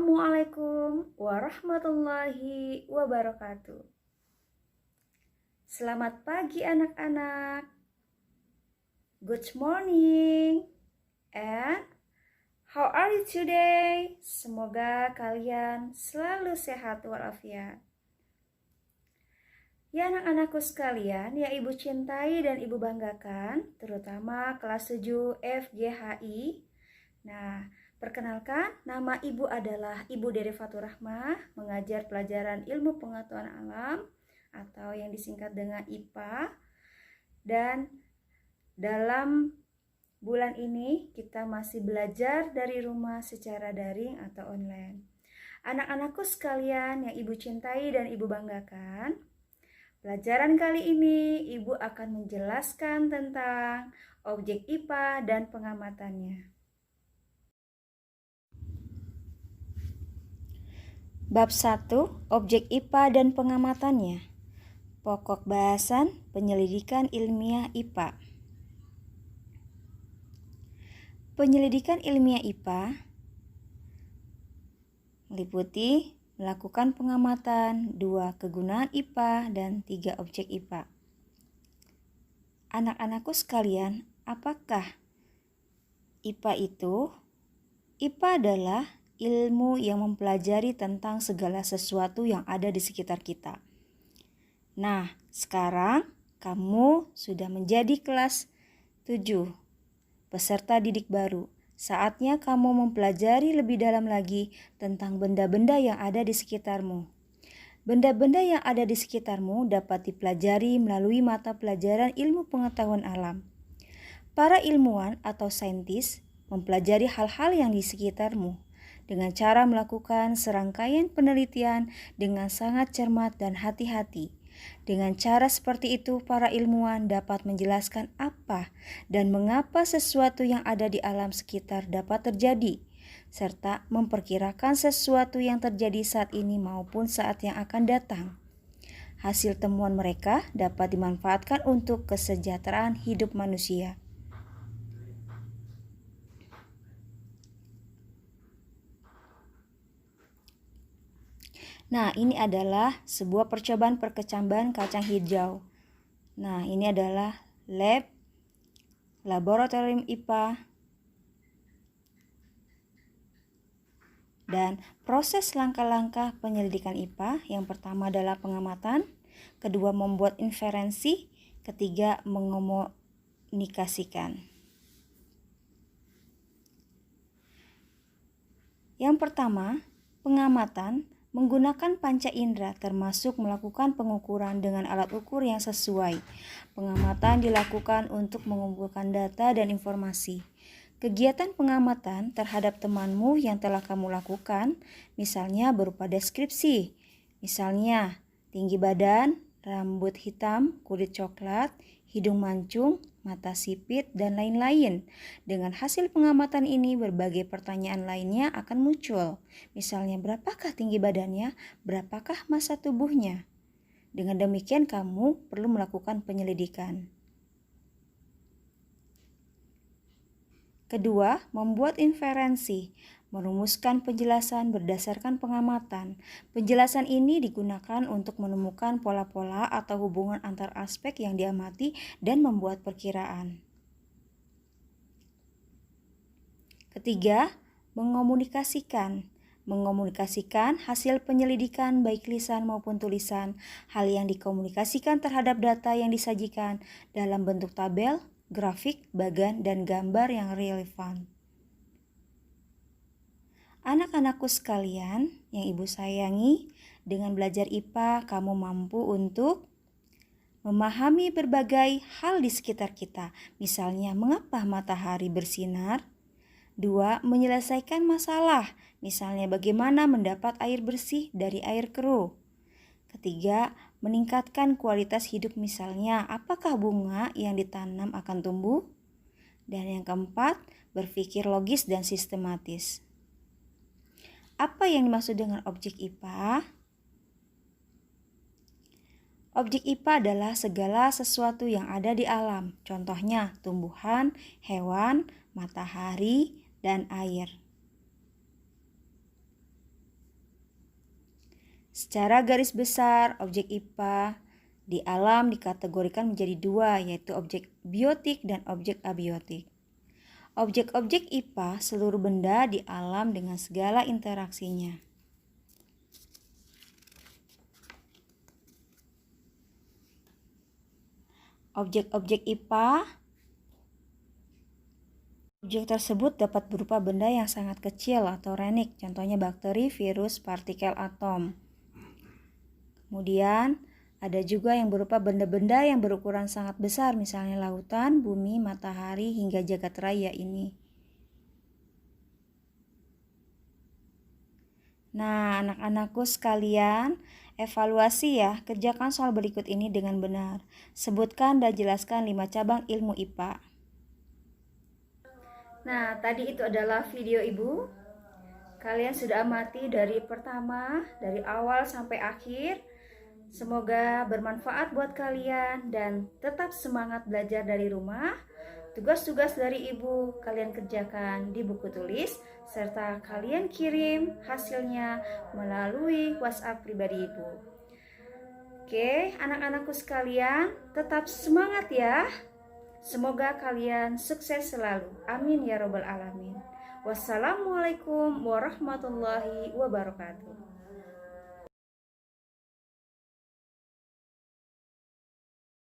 Assalamualaikum warahmatullahi wabarakatuh. Selamat pagi anak-anak. Good morning. And how are you today? Semoga kalian selalu sehat walafiat. Ya anak-anakku sekalian yang ibu cintai dan ibu banggakan, terutama kelas 7 FGHI. Nah, perkenalkan, nama ibu adalah Ibu Derifatur Rahmah, mengajar pelajaran ilmu pengetahuan alam atau yang disingkat dengan IPA. Dan dalam bulan ini kita masih belajar dari rumah secara daring atau online. Anak-anakku sekalian yang ibu cintai dan ibu banggakan, pelajaran kali ini ibu akan menjelaskan tentang objek IPA dan pengamatannya. Bab 1, Objek IPA dan Pengamatannya. Pokok bahasan penyelidikan ilmiah IPA. Penyelidikan ilmiah IPA meliputi melakukan pengamatan 2 kegunaan IPA dan 3 objek IPA. Anak-anakku sekalian, apakah IPA itu? IPA adalah ilmu yang mempelajari tentang segala sesuatu yang ada di sekitar kita. Nah, sekarang kamu sudah menjadi kelas 7, peserta didik baru. Saatnya kamu mempelajari lebih dalam lagi tentang benda-benda yang ada di sekitarmu. Benda-benda yang ada di sekitarmu dapat dipelajari melalui mata pelajaran ilmu pengetahuan alam. Para ilmuwan atau saintis mempelajari hal-hal yang di sekitarmu dengan cara melakukan serangkaian penelitian dengan sangat cermat dan hati-hati. Dengan cara seperti itu, para ilmuwan dapat menjelaskan apa dan mengapa sesuatu yang ada di alam sekitar dapat terjadi, serta memperkirakan sesuatu yang terjadi saat ini maupun saat yang akan datang. Hasil temuan mereka dapat dimanfaatkan untuk kesejahteraan hidup manusia. Nah, ini adalah sebuah percobaan perkecambahan kacang hijau. Nah, ini adalah laboratorium IPA. Dan proses langkah-langkah penyelidikan IPA, yang pertama adalah pengamatan, kedua membuat inferensi, ketiga mengomunikasikan. Yang pertama, pengamatan menggunakan panca indera termasuk melakukan pengukuran dengan alat ukur yang sesuai. Pengamatan dilakukan untuk mengumpulkan data dan informasi. Kegiatan pengamatan terhadap temanmu yang telah kamu lakukan, misalnya berupa deskripsi, misalnya tinggi badan, rambut hitam, kulit coklat, hidung mancung, mata sipit, dan lain-lain. Dengan hasil pengamatan ini, berbagai pertanyaan lainnya akan muncul. Misalnya, berapakah tinggi badannya? Berapakah massa tubuhnya? Dengan demikian, kamu perlu melakukan penyelidikan. Kedua, membuat inferensi. Merumuskan penjelasan berdasarkan pengamatan. Penjelasan ini digunakan untuk menemukan pola-pola atau hubungan antar aspek yang diamati dan membuat perkiraan. Ketiga, mengomunikasikan. Mengomunikasikan hasil penyelidikan baik lisan maupun tulisan. Hal yang dikomunikasikan terhadap data yang disajikan dalam bentuk tabel, grafik, bagan, dan gambar yang relevan. Anak-anakku sekalian yang ibu sayangi, dengan belajar IPA kamu mampu untuk memahami berbagai hal di sekitar kita. Misalnya, mengapa matahari bersinar? 2. Menyelesaikan masalah. Misalnya, bagaimana mendapat air bersih dari air keruh. Ketiga, meningkatkan kualitas hidup. Misalnya, apakah bunga yang ditanam akan tumbuh? Dan yang keempat, berpikir logis dan sistematis. Apa yang dimaksud dengan objek IPA? Objek IPA adalah segala sesuatu yang ada di alam. Contohnya tumbuhan, hewan, matahari, dan air. Secara garis besar, objek IPA di alam dikategorikan menjadi dua, yaitu objek biotik dan objek abiotik. Objek-objek IPA seluruh benda di alam dengan segala interaksinya. Objek-objek IPA, objek tersebut dapat berupa benda yang sangat kecil atau renik, contohnya bakteri, virus, partikel atom. Kemudian ada juga yang berupa benda-benda yang berukuran sangat besar, misalnya lautan, bumi, matahari, hingga jagat raya ini. Nah, anak-anakku sekalian, evaluasi ya, kerjakan soal berikut ini dengan benar. Sebutkan dan jelaskan 5 cabang ilmu IPA. Nah, tadi itu adalah video Ibu. Kalian sudah amati dari pertama, dari awal sampai akhir. Semoga bermanfaat buat kalian dan tetap semangat belajar dari rumah. Tugas-tugas dari Ibu kalian kerjakan di buku tulis serta kalian kirim hasilnya melalui WhatsApp pribadi Ibu. Oke, anak-anakku sekalian, tetap semangat ya. Semoga kalian sukses selalu. Amin ya robbal alamin. Wassalamualaikum warahmatullahi wabarakatuh.